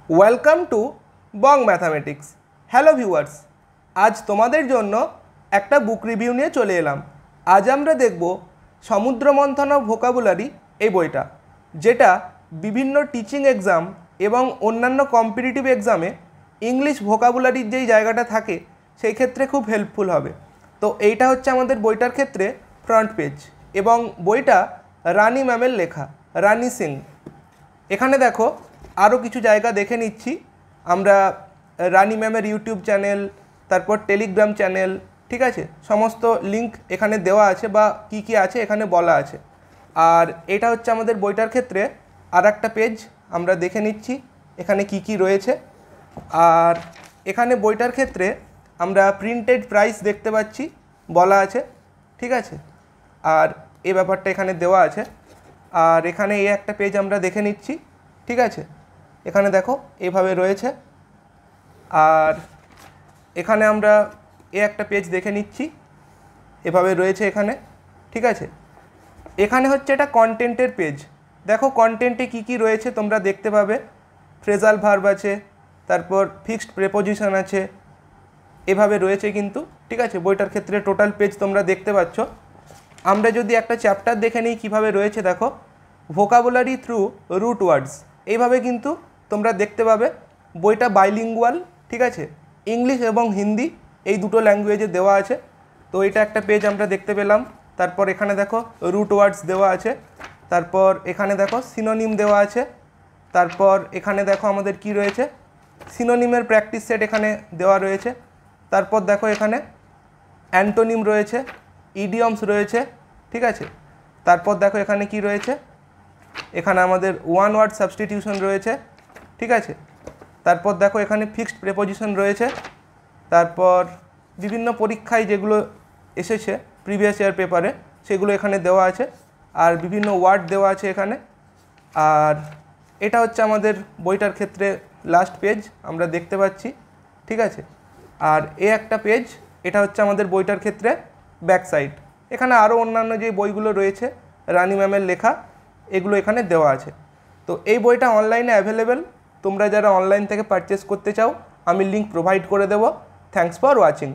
Welcome to Bong mathematics. Hello viewers, আজ তোমাদের জন্য একটা বুক রিভিউ নিয়ে চলে এলাম। আজ আমরা দেখব সমুদ্র মন্থন অফ ভোকাবুলারি এই বইটা, যেটা বিভিন্ন টিচিং এক্সাম এবং অন্যান্য কম্পিটিটিভ এক্সামে ইংলিশ ভোকাবুলারির যেই জায়গাটা থাকে সেই ক্ষেত্রে খুব হেল্পফুল হবে। তো এইটা হচ্ছে আমাদের বইটার ক্ষেত্রে ফ্রন্ট পেজ, এবং বইটা রানী ম্যামের লেখা, রানী সিং। এখানে দেখো আরও কিছু জায়গা দেখে নিচ্ছি আমরা, রানী ম্যামের ইউটিউব চ্যানেল, তারপর টেলিগ্রাম চ্যানেল, ঠিক আছে, সমস্ত লিঙ্ক এখানে দেওয়া আছে বা কি কি আছে এখানে বলা আছে। আর এটা হচ্ছে আমাদের বইটার ক্ষেত্রে আর একটা পেজ, আমরা দেখে নিচ্ছি এখানে কি কি রয়েছে। আর এখানে বইটার ক্ষেত্রে আমরা প্রিন্টেড প্রাইস দেখতে পাচ্ছি, বলা আছে, ঠিক আছে। আর এই ব্যাপারটা এখানে দেওয়া আছে। আর এখানে এই একটা পেজ আমরা দেখে নিচ্ছি, ঠিক আছে। এখানে দেখো এভাবে রয়েছে। আর এখানে আমরা এই একটা পেজ দেখে নিচ্ছি, এভাবে রয়েছে এখানে, ঠিক আছে। এখানে হচ্ছে এটা কন্টেন্টের পেজ। দেখো কন্টেন্টে কি কি রয়েছে তোমরা দেখতে পাবে। ফ্রেজাল ভার্ব আছে, তারপর ফিক্সড প্রেপোজিশন আছে, এভাবে রয়েছে কিন্তু, ঠিক আছে। বইটার ক্ষেত্রে টোটাল পেজ তোমরা দেখতে পাচ্ছ। আমরা যদি একটা চ্যাপ্টার দেখে নিই কীভাবে রয়েছে, দেখো ভোকাবুলারি থ্রু রুট ওয়ার্ডস, এইভাবে কিন্তু তোমরা দেখতে পাবে। বইটা বাইলিঙ্গুয়াল, ঠিক আছে, ইংলিশ এবং হিন্দি এই দুটো ল্যাঙ্গুয়েজে দেওয়া আছে। তো এটা একটা পেজ আমরা দেখতে পেলাম। তারপর এখানে দেখো রুট ওয়ার্ডস দেওয়া আছে, তারপর এখানে দেখো সিনোনিম দেওয়া আছে, তারপর এখানে দেখো আমাদের কি রয়েছে, সিনোনিমের প্র্যাকটিস সেট এখানে দেওয়া রয়েছে। তারপর দেখো এখানে অ্যান্টোনিম রয়েছে, ইডিয়মস রয়েছে, ঠিক আছে। তারপর দেখো এখানে কি রয়েছে, এখানে আমাদের ওয়ান ওয়ার্ড সাবস্টিটিউশন রয়েছে, ঠিক আছে। তারপর দেখো এখানে ফিক্সড প্রেপোজিশন রয়েছে। তারপর বিভিন্ন পরীক্ষায় যেগুলো এসেছে প্রিভিয়াস ইয়ার পেপারে সেগুলো এখানে দেওয়া আছে। আর বিভিন্ন ওয়ার্ড দেওয়া আছে এখানে। আর এটা হচ্ছে আমাদের বইটার ক্ষেত্রে লাস্ট পেজ আমরা দেখতে পাচ্ছি, ঠিক আছে। আর এই একটা পেজ, এটা হচ্ছে আমাদের বইটার ক্ষেত্রে ব্যাক সাইড। এখানে আরও অন্যান্য যে বইগুলো রয়েছে রানী ম্যামের লেখা, এগুলো এখানে দেওয়া আছে। তো এই বইটা অনলাইনে অ্যাভেলেবেল। তোমরা যারা অনলাইন থেকে পারচেস করতে চাও আমি লিঙ্ক প্রোভাইড করে দেবো। Thanks for watching.